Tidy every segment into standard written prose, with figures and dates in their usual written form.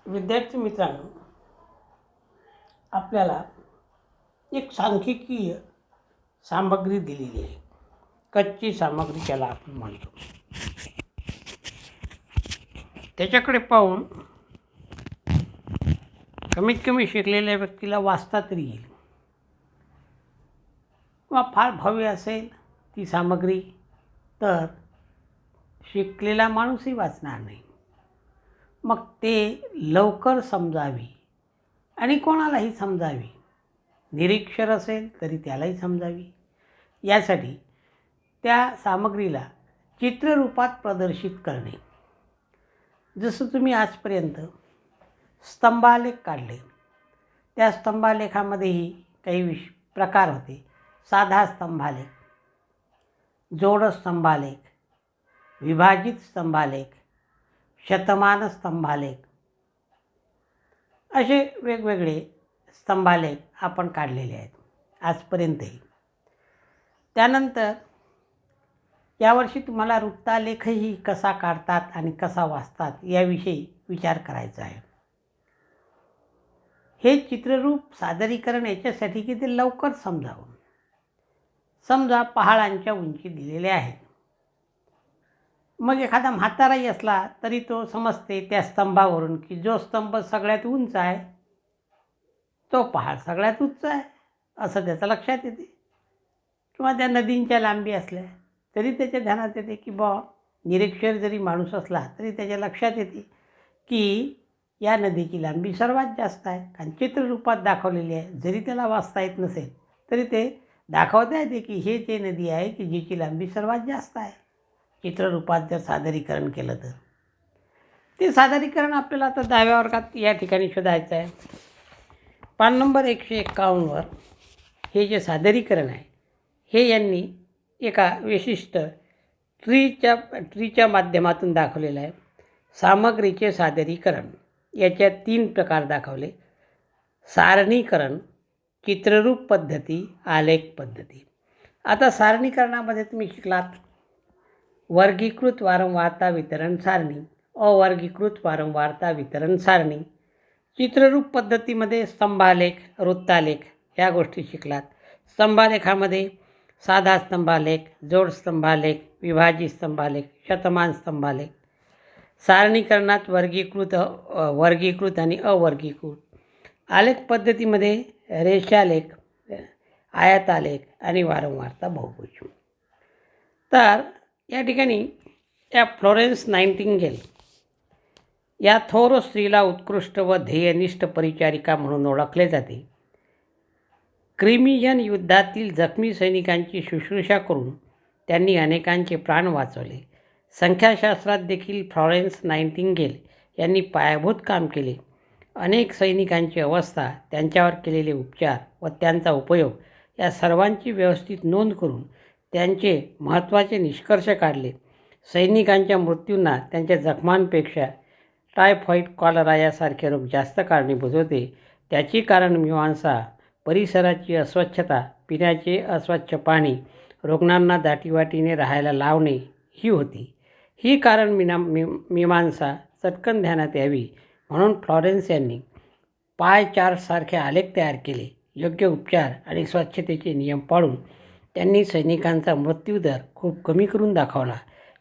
विद्यार्थी मित्रांनो, आपल्याला एक सांख्यिकीय सामग्री दिलेली आहे. कच्ची सामग्री त्याला आपण म्हणतो. त्याच्याकडे पाहून कमीत कमी शिकलेल्या व्यक्तीला वाचता तरी येईल, किंवा फार भव्य असेल ती सामग्री तर शिकलेला माणूसही वाचणार नाही. मग ते लवकर समजावी आणि कोणालाही समजावी. निरीक्षर असेल तरी त्यालाही समजावी, यासाठी त्या सामग्रीला चित्ररूपात प्रदर्शित करणे. जसं तुम्ही आजपर्यंत स्तंभालेख काढले, त्या स्तंभालेखामध्येही काही प्रकार होते. साधा स्तंभालेख, जोड स्तंभालेख, विभाजित स्तंभालेख, शतमान स्तंभालेख, असे वेगवेगळे स्तंभालेख आपण काढलेले आहेत आजपर्यंतही. त्यानंतर यावर्षी तुम्हाला वृत्तालेखही कसा काढतात आणि कसा वाचतात याविषयी विचार करायचा आहे. हे चित्ररूप सादरीकरण याच्यासाठी की ते लवकर समजावं. समजा पहाडांच्या उंची दिलेल्या आहेत, मग एखादा म्हाताराही असला तरी तो समजते त्या स्तंभावरून की जो स्तंभ सगळ्यात उंच आहे तो पहाड सगळ्यात उंच आहे, असं त्याचं लक्षात येते. किंवा त्या नदींच्या लांबी असल्या तरी त्याच्या ध्यानात येते की निरीक्षर जरी माणूस असला तरी त्याच्या लक्षात येते की या नदीची लांबी सर्वात जास्त आहे, कारण चित्ररूपात दाखवलेली आहे. जरी त्याला वाचता येत नसेल तरी ते दाखवता येते की हे ते नदी आहे की जिची लांबी सर्वात जास्त आहे. चित्ररूपात जर सादरीकरण केलं तर ते सादरीकरण आपल्याला आता 10व्या वर्गात या ठिकाणी शोधायचं आहे. पान नंबर 151वर हे जे सादरीकरण आहे हे यांनी एका विशिष्ट ट्रीच्या माध्यमातून दाखवलेलं आहे. सामग्रीचे सादरीकरण याच्यात 3 प्रकार दाखवले: सारणीकरण, चित्ररूप पद्धती, आलेख पद्धती. आता सारणीकरणामध्ये तुम्ही शिकलात वर्गीकृत वारंवारता वितरण सारणी, अवर्गीकृत वारंवारता वितरण सारणी. चित्ररूप पद्धतीमध्ये स्तंभालेख, वृत्तालेख ह्या गोष्टी शिकलात. स्तंभालेखामध्ये साधा स्तंभालेख, जोड स्तंभालेख, विभाजित स्तंभालेख, शतमान स्तंभालेख. सारणीकरणात वर्गीकृत आणि अवर्गीकृत. आलेख पद्धतीमध्ये रेषालेख, आयतालेख आणि वारंवारता बहुभुज. तर या ठिकाणी या फ्लोरेन्स नाइटिंगेल या थोर स्त्रीला उत्कृष्ट व ध्येयनिष्ठ परिचारिका म्हणून ओळखले जाते. क्रिमियन युद्धातील जखमी सैनिकांची शुश्रूषा करून त्यांनी अनेकांचे प्राण वाचवले. संख्याशास्त्रात देखील फ्लॉरेन्स नाइटिंगेल यांनी पायाभूत काम केले. अनेक सैनिकांची अवस्था, त्यांच्यावर केलेले उपचार व त्यांचा उपयोग या सर्वांची व्यवस्थित नोंद करून त्यांचे महत्त्वाचे निष्कर्ष काढले. सैनिकांच्या मृत्यूंना त्यांच्या जखमांपेक्षा टायफॉईड, कॉलरा यासारखे रोग जास्त कारणीभूत होते. त्याची कारण मीमांसा, परिसराची अस्वच्छता, पिण्याचे अस्वच्छ पाणी, रुग्णांना दाटीवाटीने राहायला लावणे ही होती. ही कारण मीमांसा चटकन ध्यानात यावी म्हणून फ्लॉरेन्स यांनी पाय चार्टसारखे आलेख तयार केले. योग्य उपचार आणि स्वच्छतेचे नियम पाळून त्यांनी सैनिकांचा मृत्यूदर खूप कमी करून दाखवला.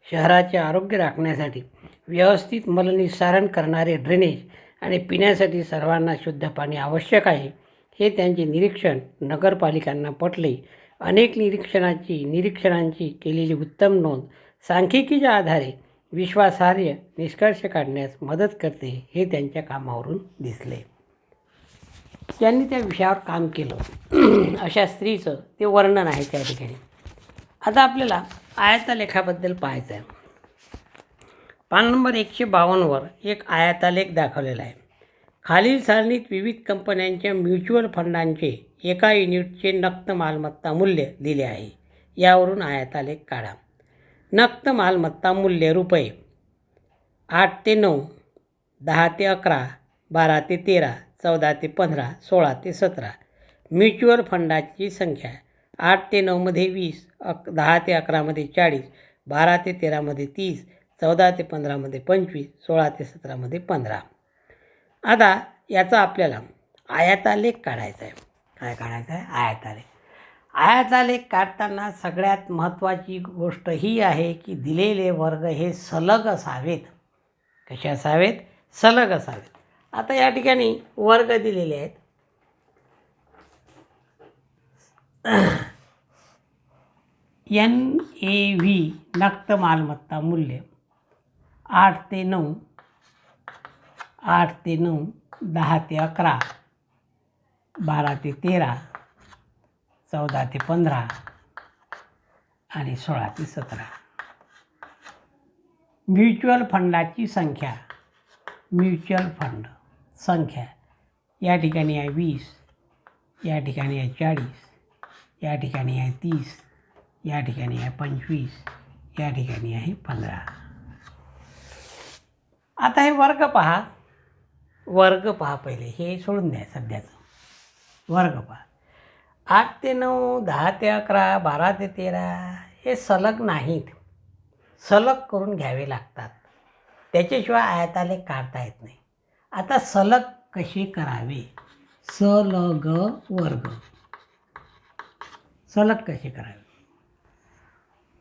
शहराचे आरोग्य राखण्यासाठी व्यवस्थित मलनिस्सारण करणारे ड्रेनेज आणि पिण्यासाठी सर्वांना शुद्ध पाणी आवश्यक आहे हे त्यांचे निरीक्षण नगरपालिकांना पटले. अनेक निरीक्षणांची केलेली उत्तम नोंद सांख्यिकीच्या आधारे विश्वासार्ह निष्कर्ष काढण्यास मदत करते हे त्यांच्या कामावरून दिसले. त्यांनी त्या विषयावर काम केलं अशा स्त्रीचं ते वर्णन आहे त्या ठिकाणी. आता आपल्याला आयतालेखाबद्दल पाहायचं आहे. पान नंबर 152वर एक आयतालेख दाखवलेला आहे. खालील सारणीत विविध कंपन्यांच्या म्युच्युअल फंडांचे एका युनिटचे नक्त मालमत्ता मूल्य दिले आहे. यावरून आयतालेख काढा. नक्त मालमत्ता मूल्य रुपये 8 ते 9, 10 ते 11, 12 ते 13, 14 ते 15, 16 ते 17. म्युच्युअल फंडाची संख्या 8 ते 9मध्ये 20, 10 ते 11मध्ये 40, 12 ते 13मध्ये 30, 14 ते 15मध्ये 25, 16 ते 17मध्ये 15. आता याचा आपल्याला आयतालेख काढायचा आहे. काय काढायचं आहे? आयतालेख. आयतालेख काढताना सगळ्यात महत्त्वाची गोष्ट ही आहे की दिलेले वर्ग हे सलग असावेत. कसे असावेत? सलग असावेत. आता या ठिकाणी वर्ग दिलेले आहेत. NAV नक्त मालमत्ता मूल्य 8 ते 9, 8 ते 9, 10 ते 11, 12 ते 13, 14 ते 15 आणि 16 ते 17. म्युच्युअल फंडाची संख्या, म्युच्युअल फंड संख्या या ठिकाणी आहे 20, या ठिकाणी आहे 40, या ठिकाणी आहे 30, या ठिकाणी आहे 25, या ठिकाणी आहे 15. आता हे वर्ग पहा. वर्ग पहा पहिले, हे सोडून द्या सध्याचं. वर्ग पहा. 8 ते 9, 10 ते 11, 12 ते 13 हे सलग नाहीत. सलग करून घ्यावे लागतात. त्याच्याशिवाय आयतालेख काढता येत नाही. आता सलग कसे करावे? सलग वर्ग. सलग कसे करावे?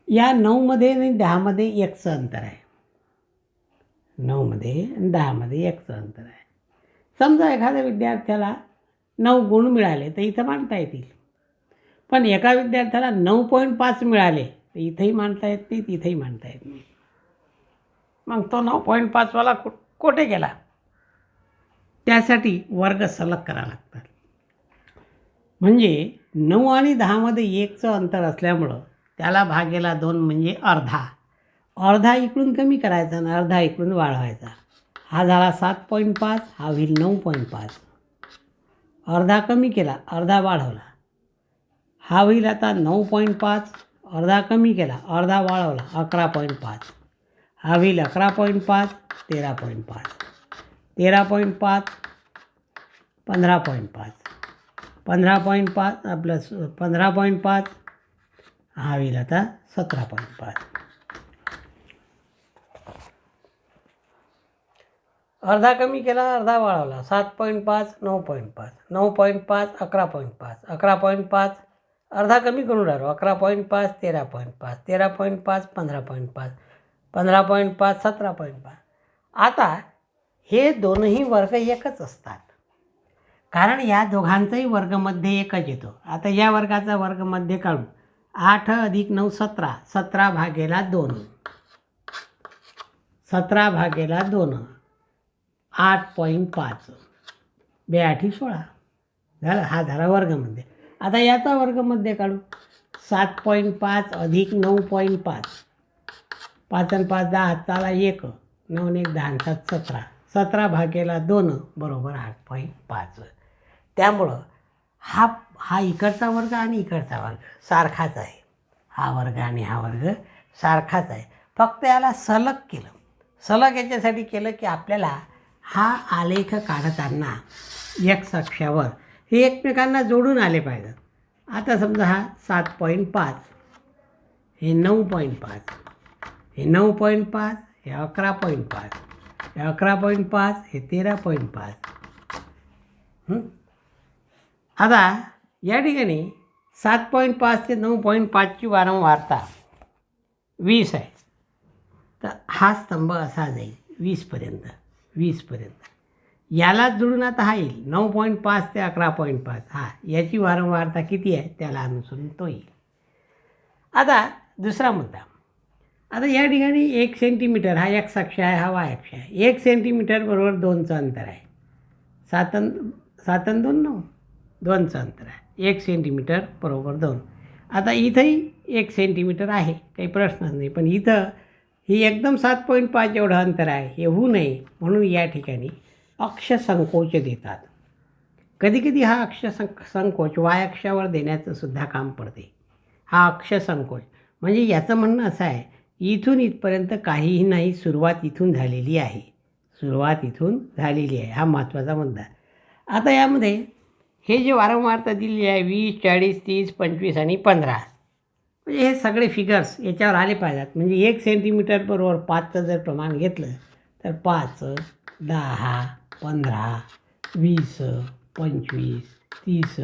या 9मध्ये आणि 10मध्ये एकचं अंतर आहे. 9मध्ये आणि 10मध्ये एकचं अंतर आहे. समजा एखाद्या विद्यार्थ्याला 9 गुण मिळाले तर इथं मांडता येतील. पण एका विद्यार्थ्याला 9.5 मिळाले तर इथंही मांडता येत नाही, तिथंही मांडता येत नाही. मग तो 9.5 वाला कोठे गेला? त्यासाठी वर्ग सलग करावा लागतात. म्हणजे 9 आणि 10मध्ये एकचं अंतर असल्यामुळं त्याला भागेला 2 म्हणजे अर्धा. अर्धा इकडून कमी करायचा आणि अर्धा इकडून वाढवायचा. हा झाला 7.5, हा होईल 9.5. अर्धा कमी केला, अर्धा वाढवला. हा होईल आता 9.5, अर्धा कमी केला, अर्धा वाढवला, 11.5. हा होईल 11.5, 13.5, 13.5, 15.5, 15.5 आपलं 15.5, हा होईल आता 17.5. अर्धा कमी केला, अर्धा वाढवला, 7.5, 9.5, 9.5, 11.5, 11.5, अर्धा कमी करून राहिलो, 11.5, 13.5, 13.5, 15.5, 15.5, 17.5. आता हे दोनही वर्ग एकच असतात, कारण या दोघांचाही वर्गमध्ये एकच येतो. आता या वर्गाचा वर्गमध्ये काढू. 8 अधिक 9 17, 17 भागेला 2, 17 भागेला 2, 8.5, 2 16 झालं. हा झाला वर्गमध्ये. आता याचा वर्गमध्ये काढू. 7.5 अधिक 9.5, 5 आणि 5 10, हाताला 1, 9 आणि 1 10, 7 17, 17 भागेला 2 बरोबर 8.5. त्यामुळं हा इकडचा वर्ग आणि इकडचा वर्ग सारखाच आहे. हा वर्ग आणि हा वर्ग सारखाच आहे. फक्त याला सलग केलं. सलग याच्यासाठी केलं की आपल्याला हा आलेख काढताना एक्स अक्षावर हे एकमेकांना जोडून आले पाहिजेत. आता समजा हा 7.5, हे 9.5, हे 9.5, हे 11.5, हे 11.5, हे 13.5. आता या ठिकाणी 7.5 ते 9.5ची वारंवारता 20 आहे. तर हा स्तंभ असा जाईल 20पर्यंत. याला जोडून आता हा येईल 9.5 ते 11.5. हा याची वारंवारता किती आहे त्याला अनुसरून तो येईल. आता दुसरा मुद्दा. आता या ठिकाणी 1 सेंटीमीटर हा एक्स अक्ष आहे, हा वाय अक्ष आहे. 1 सेंटीमीटर बरोबर 2चं अंतर आहे. 7 आणि 2 9, 2चं अंतर आहे. 1 सेंटीमीटर बरोबर 2. आता इथंही 1 सेंटीमीटर आहे, काही प्रश्नच नाही. पण इथं ही एकदम 7.5 एवढं अंतर आहे. हे होऊ नये म्हणून या ठिकाणी अक्ष संकोच देतात. कधीकधी हा अक्ष संकोच वाय अक्षावर देण्याचं सुद्धा काम पडते. हा अक्ष संकोच म्हणजे याचं म्हणणं असं आहे, इथून इथपर्यंत काहीही नाही, सुरुवात इथून झालेली आहे. हा महत्त्वाचा मुद्दा. आता यामध्ये हे जे वारंवारता दिलेली आहे 20, 40, 30, 25 आणि 15, म्हणजे हे सगळे फिगर्स याच्यावर आले पाहिजेत. म्हणजे 1 सेंटीमीटर बरोबर 5चं जर प्रमाण घेतलं तर 5, 10, 15, 20, 25, 30,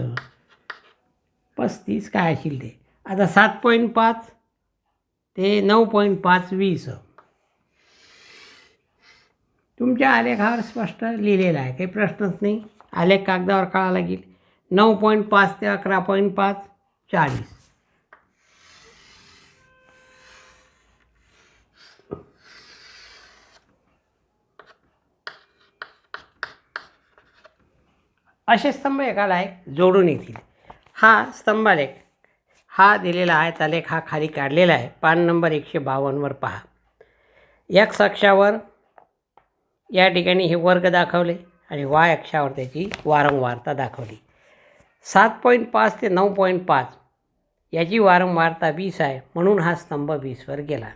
35 काय असेल ते. आता 7.5 ते 9.5, 20 तुमच्या आलेखावर स्पष्ट लिहिलेलं आहे, काही प्रश्नच नाही. आलेख कागदावर काढावा लागेल. 9.5 ते 11.5, 40. असे स्तंभ एकाला जोडून येतील. हा स्तंभालेख हा दिलेला आयतालेख हा खाली काढलेला आहे. पान नंबर 152वर पहा. एक्स अक्षावर या ठिकाणी हे वर्ग दाखवले आणि वाय अक्षावर त्याची वारंवारता दाखवली. 7.5 ते 9.5 याची वारंवारता 20 आहे, म्हणून हा स्तंभ 20वर गेला.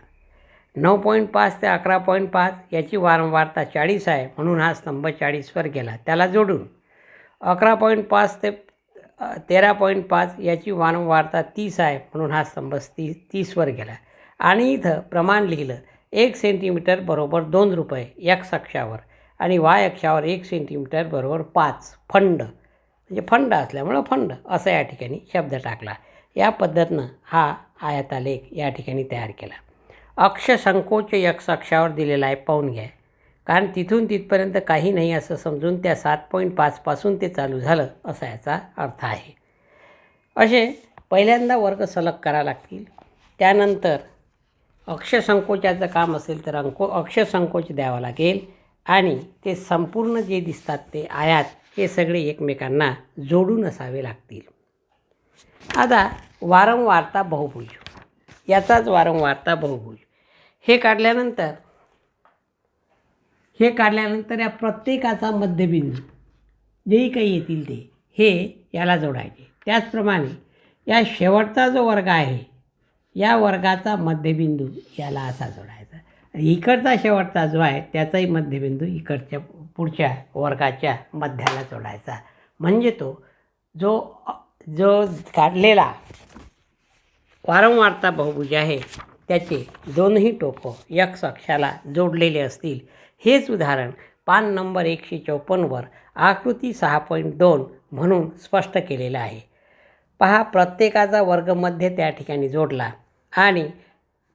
9.5 ते 11.5 याची वारंवारता 40 आहे, म्हणून हा स्तंभ 40वर गेला. त्याला जोडून 11.5 ते 13.5 याची वारंवारता 30 आहे, म्हणून हा स्तंभ 30वर गेला. आणि इथं प्रमाण लिहिलं. 1 सेंटीमीटर बरोबर 2 रुपये एक्स अक्षावर आणि वाय अक्षावर 1 सेंटीमीटर बरोबर 5 फंड, म्हणजे फंड असल्यामुळं फंड असं या ठिकाणी शब्द टाकला. या पद्धतीनं हा आयतालेख या ठिकाणी तयार केला. अक्ष संकोच एक्स अक्षावर दिलेला आहे, पाहून घ्या. कारण तिथून तिथपर्यंत काही नाही असं समजून त्या 7.5 पासून ते चालू झालं असा याचा अर्थ आहे. असे पहिल्यांदा वर्ग सलग करावे लागतील. त्यानंतर अक्षसंकोचाचं काम असेल तर अक्षसंकोच द्यावा लागेल आणि ते संपूर्ण जे दिसतात ते आयात हे सगळे एकमेकांना जोडून असावे लागतील. आता वारंवारता बहुभुज, याचाच वारंवारता बहुभुज हे काढल्यानंतर या प्रत्येकाचा मध्यबिंदू जेही काही येतील ते हे याला जोडायचे. त्याचप्रमाणे या शेवटचा जो वर्ग आहे या वर्गाचा मध्यबिंदू याला असा जोडायचा. इकडचा शेवटचा जो आहे त्याचाही मध्यबिंदू इकडच्या पुढच्या वर्गाच्या मध्याला जोडायचा. म्हणजे तो जो काढलेला वारंवारता बहुभुज आहे त्याचे दोनही टोकं एक्स अक्षाला जोडलेले असतील. हेच उदाहरण पान नंबर 154वर आकृती 6.2 म्हणून स्पष्ट केलेलं आहे. पहा, प्रत्येकाचा वर्ग मध्ये त्या ठिकाणी जोडला आणि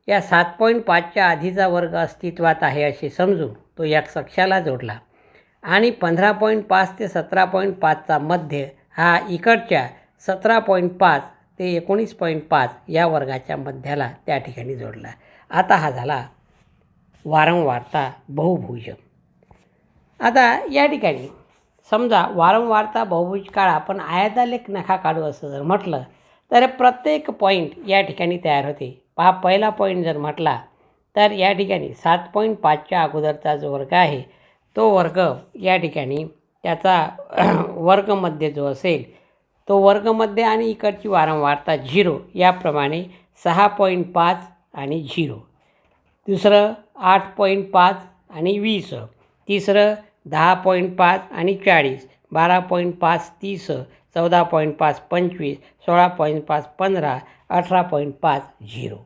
या 7.5च्या आधीचा वर्ग अस्तित्वात आहे असे समजून तो एक्स अक्षाला जोडला आणि 15.5 ते 17.5चा मध्य हा इकडच्या 17.5 ते 19.5 या वर्गाच्या मध्याला त्या ठिकाणी जोडला. आता हा झाला वारंवारता बहुभुज. आता या ठिकाणी समजा वारंवारता बहुभुज काढा पण आयतालेख नका काढू असं जर म्हटलं तर प्रत्येक पॉईंट या ठिकाणी तयार होते. पहा, पहिला पॉईंट जर म्हटला तर या ठिकाणी 7.5च्या अगोदरचा जो वर्ग आहे तो वर्ग या ठिकाणी त्याचा वर्गमध्ये जो असेल तो वर्गमध्ये आणि इकडची वारंवारता 0 याप्रमाणे 6.5 आणि 0. दुसरं 8.5 आणि 20. तिसरं 10.5 आणि 40. 12.5 30. 14.5 25. 16.5 15. 18.5 0.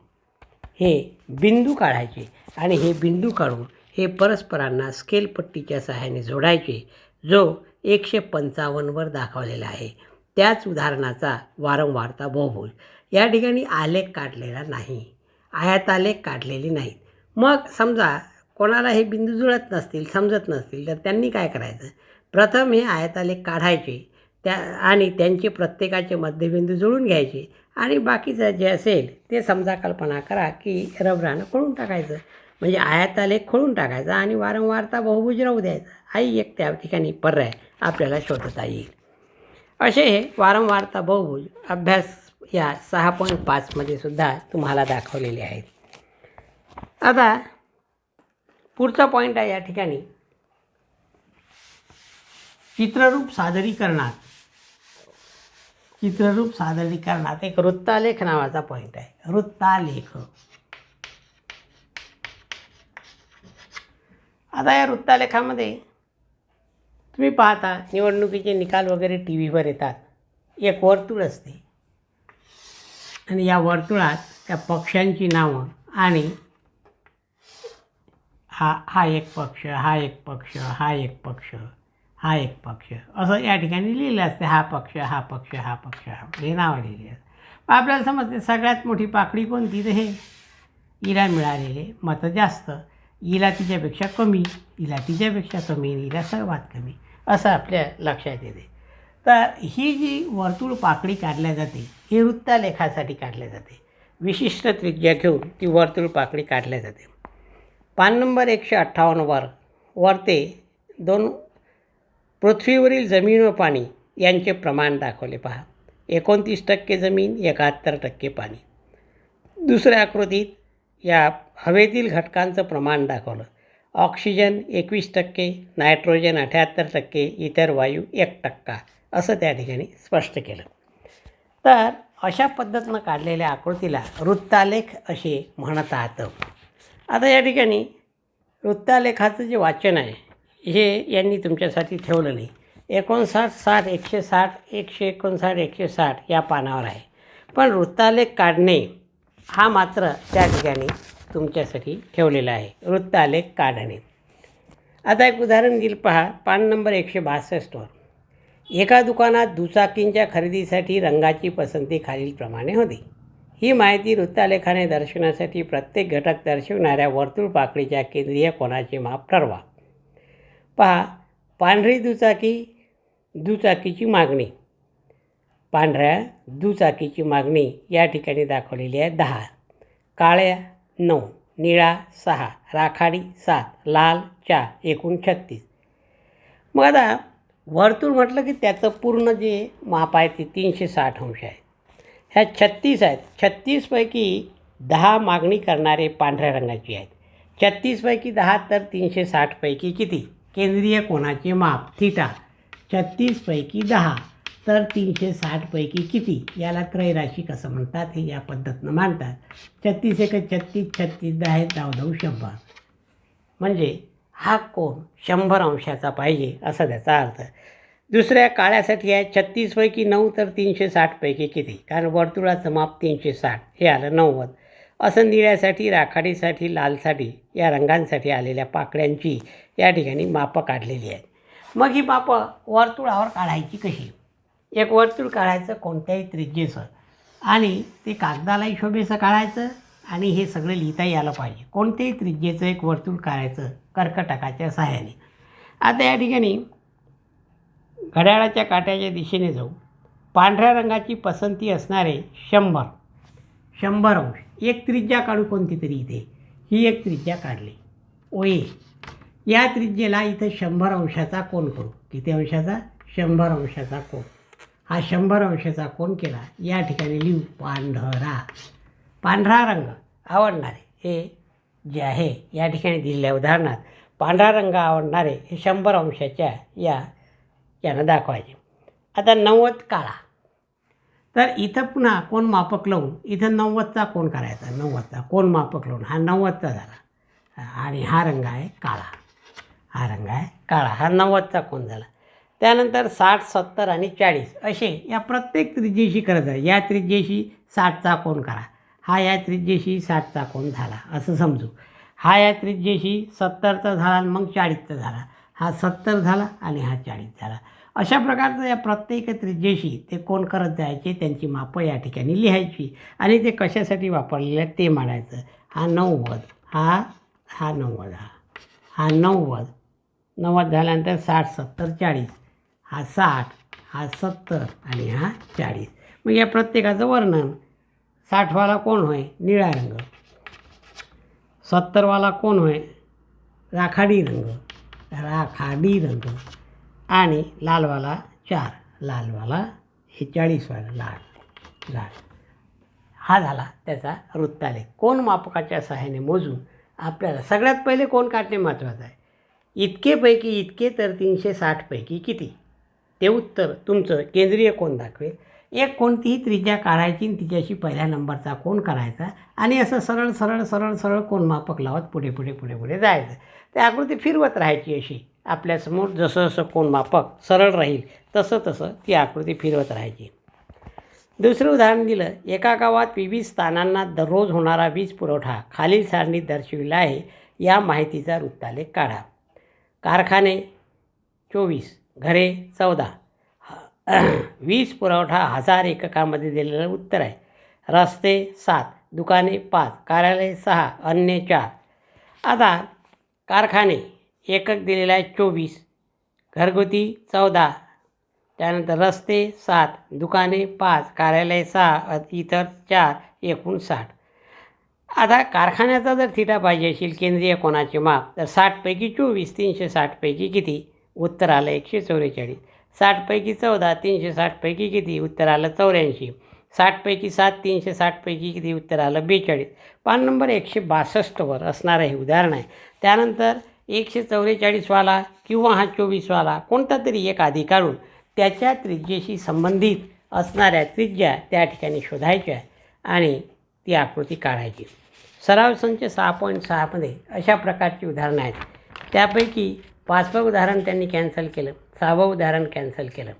हे बिंदू काढायचे आणि हे बिंदू काढून हे परस्परांना स्केलपट्टीच्या सहाय्याने जोडायचे, जो 155वर दाखवलेला आहे. त्याच उदाहरणाचा वारंवारता बहुभुज. या ठिकाणी आलेख काढलेला नाही, आयतालेख काढलेले नाहीत. मग समजा कोणाला हे बिंदू जुळत नसतील, समजत नसतील तर त्यांनी काय करायचं, प्रथम हे आयतालेख काढायचे आणि त्यांचे प्रत्येकाचे मध्यबिंदू जुळून घ्यायचे आणि बाकीचं जे असेल ते समजा कल्पना करा की रबरानं खोळून टाकायचं. म्हणजे आयतालेख खोळून टाकायचा आणि वारंवारता बहुभुज राहू द्यायचा. हाही एक त्या ठिकाणी पर्याय आपल्याला शोधता येईल. असे हे वारंवारता बहुभुज अभ्यास या 6.5मध्ये सुद्धा तुम्हाला दाखवलेले आहेत. आता पुढचा पॉईंट आहे या ठिकाणी चित्ररूप सादरीकरणात एक वृत्तालेख नावाचा पॉईंट आहे. वृत्तालेख. आता या वृत्तालेखामध्ये तुम्ही पाहता निवडणुकीचे निकाल वगैरे टी व्हीवर येतात. एक वर्तुळ असते आणि या वर्तुळात त्या पक्षांची नावं आणि हा एक पक्ष, हा एक पक्ष, हा एक पक्ष हा एक पक्ष असं या ठिकाणी लिहिलं असते. हा पक्ष हा पक्ष हा पक्ष हा हे नावं लिहिली असते. आपल्याला समजते सगळ्यात मोठी पाकळी कोणती, तर हे हिला मिळालेले मतं जास्त, हिला तिच्यापेक्षा कमी, हिला तिच्यापेक्षा कमी, हिला सर्वात कमी, असं आपल्या लक्षात येते. तर ही जी वर्तुळ पाकळी काढल्या जाते ही वृत्तालेखासाठी काढल्या जाते. विशिष्ट त्रिज्या घेऊन ती वर्तुळ पाकळी काढल्या जाते. पान नंबर 158 वरते 2 पृथ्वीवरील जमीन व पाणी यांचे प्रमाण दाखवले पहा. 29% जमीन, 71% पाणी. दुसऱ्या आकृतीत या हवेतील घटकांचं प्रमाण दाखवलं. ऑक्सिजन 21%, नायट्रोजन 78%, इतर वायू 1% असं त्या ठिकाणी स्पष्ट केलं. तर अशा पद्धतीनं काढलेल्या आकृतीला वृत्तालेख असे म्हणतात. आता या ठिकाणी वृत्तालेखाचं जे वाचन आहे हे यांनी तुमच्यासाठी ठेवलं नाही. 59, 60, 160, 159, 160 या पानावर आहे. पण वृत्तालेख काढणे हा मात्र त्या ठिकाणी तुमच्यासाठी ठेवलेला आहे. वृत्तालेख काढणे. आता एक उदाहरण दिलं पहा. पान नंबर 162 एका दुकानात दुचाकींच्या खरेदीसाठी रंगाची पसंती खालीलप्रमाणे होती. ही माहिती वृत्तालेखाने दर्शवण्यासाठी प्रत्येक घटक दर्शवणाऱ्या वर्तुळ पाकळीच्या केंद्रीय कोनाचे माप ठरवा. पहा, पांढरी दुचाकीची मागणी. पांढऱ्या दुचाकीची मागणी या ठिकाणी दाखवलेली आहे 10, काळ्या 9, निळा 6, राखाडी 7, लाल 4, एकूण 36. मग आता वर्तुळ म्हटलं की त्याचं पूर्ण जे माप आहे ते 360 अंश आहे. ह्या 36 आहेत. 36पैकी 10 मागणी करणारे पांढऱ्या रंगाची आहेत. 36पैकी 10 तर 360पैकी किती? केंद्रीय कोनाचे माप थिटा. 36पैकी 10 तर 360पैकी किती? याला त्रैराशिक असं म्हणतात. हे या पद्धतीनं मांडतात. 36 एक 36, 36 10 10 100. म्हणजे हा कोन 100 अंशाचा पाहिजे असा त्याचा अर्थ. दुसऱ्या काळ्यासाठी आहे 36पैकी 9 तर 360पैकी किती? कारण वर्तुळाचं माप 360 हे आलं 90. असं निळ्यासाठी, राखाडीसाठी, लालसाठी या रंगांसाठी आलेल्या पाकळ्यांची या ठिकाणी मापं काढलेली आहेत. मग ही मापं वर्तुळावर काढायची कशी? एक वर्तुळ काढायचं कोणत्याही त्रिज्येचं आणि ते कागदालाही शोभेचं काढायचं आणि हे सगळं लिहिताही आलं पाहिजे. कोणत्याही त्रिज्येचं एक वर्तुळ काढायचं कर्कटकाच्या सहाय्याने. आता या ठिकाणी घड्याळाच्या काट्याच्या दिशेने जाऊ. पांढऱ्या रंगाची पसंती असणारे 100 अंश. एक त्रिज्या काढू कोणती तरी इथे. ही एक त्रिज्या काढली OA. या त्रिज्येला इथं 100 अंशाचा कोन करू. किती अंशाचा? 100 अंशाचा कोन. हा 100 अंशाचा कोन केला. या ठिकाणी लिहू पांढरा रंग आवडणारे हे जे आहे या ठिकाणी दिलेल्या उदाहरणात पांढरा रंग आवडणारे हे 100 अंशाच्या यानं दाखवायचे. आता 90 काळा. तर इथं पुन्हा कोन मापक लावून इथं 90चा कोन करायचा. 90चा कोन मापक लावून हा 90चा झाला आणि हा रंग आहे काळा. हा रंग आहे काळा. हा 90चा कोन झाला. त्यानंतर 60, 70 आणि 40 असे या प्रत्येक त्रिज्येशी करत आहे. या त्रिज्येशी 60चा कोन करा. हा या त्रिज्येशी 60चा कोन झाला असं समजू. हा या त्रिज्येशी 70चा झाला आणि मग 40चा झाला. हा 70 झाला आणि हा 40 झाला. अशा प्रकारचं या प्रत्येक त्रिज्येशी ते कोन करत जायचे. त्यांची मापं या ठिकाणी लिहायची आणि ते कशासाठी वापरलेलं आहे ते मांडायचं. हा 90, हा 90, हा 90 झाल्यानंतर 60, 70, 40, हा 60, हा 70 आणि हा 40. मग या प्रत्येकाचं वर्णन. 60वाला कोण होय? निळा रंग. 70वाला कोण होय? राखाडी रंग आणि लालवाला 4. लालवाला हे 40वाला लाल. हा झाला त्याचा वृत्तालेख. कोन मापकाच्या सहाय्याने मोजून आपल्याला सगळ्यात पहिले कोन काढणे महत्त्वाचं आहे. इतकेपैकी इतके तर 360पैकी किती? ते उत्तर तुमचं केंद्रीय कोन दाखवेल. एक कोणतीही त्रिज्या काढायची आणि तिच्याशी पहिल्या नंबरचा कोन करायचा आणि असं सरळ कोन मापक लावत पुढे जायचं. त्या आकृती फिरवत राहायची अशी. आपल्यासमोर जसं कोन मापक सरळ राहील तसं ती आकृती फिरवत राहायची. दुसरं उदाहरण दिलं. एका गावात विविध स्थानांना दररोज होणारा वीज पुरवठा खालील सारणीत दर्शविला आहे. या माहितीचा वृत्तालेख काढा. कारखाने 24, घरे 14, वीज पुरवठा 1000 एककामध्ये दिलेलं उत्तर आहे. रस्ते 7, दुकाने 5, कार्यालय 6, अन्य 4. आता कारखाने एकक दिलेला आहे 24, घरगुती 14, त्यानंतर रस्ते 7, दुकाने 5, कार्यालय 6, इतर 4, एकूण 60. आता कारखान्याचा जर थिटा पाहिजे असेल केंद्रीय कोनाचे माप, तर 60पैकी 24 360पैकी किती? उत्तर आलं 144. 60पैकी 14 360पैकी किती? उत्तर आलं 84. 60पैकी 7 360पैकी किती? उत्तर आलं 42. पान नंबर 162वर असणारं हे उदाहरण आहे. त्यानंतर 144वाला किंवा हा 24वाला कोणता तरी एक आधी काढून त्याच्या त्रिज्येशी संबंधित असणाऱ्या त्रिज्या त्या ठिकाणी शोधायच्या आणि ती आकृती काढायची. सराव संच 6.6मध्ये अशा प्रकारची उदाहरणं आहेत. त्यापैकी 5वं उदाहरण त्यांनी कॅन्सल केलं, 6वं उदाहरण कॅन्सल केलं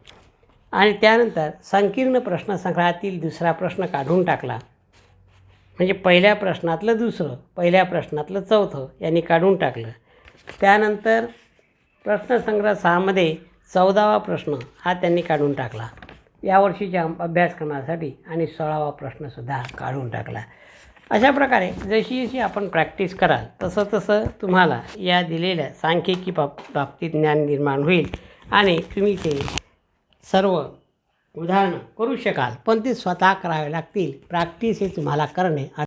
आणि त्यानंतर संकीर्ण प्रश्नसंग्रहातील दुसरा प्रश्न काढून टाकला. म्हणजे पहिल्या प्रश्नातलं दुसरं, पहिल्या प्रश्नातलं चौथं यांनी काढून टाकलं. त्यानंतर प्रश्नसंग्रह 6मध्ये 14वा प्रश्न हा त्यांनी काढून टाकला यावर्षीच्या अभ्यासक्रमासाठी आणि 16वा प्रश्नसुद्धा काढून टाकला. अशा प्रकारे जशी जशी आपण प्रॅक्टिस कराल तसं तसं तुम्हाला या दिलेल्या सांख्यिकी बाबतीत ज्ञान निर्माण होईल आणि तुम्ही ते सर्व उदाहरणं करू शकाल. पण ते स्वतः करावे लागतील. प्रॅक्टिस हे तुम्हाला करणे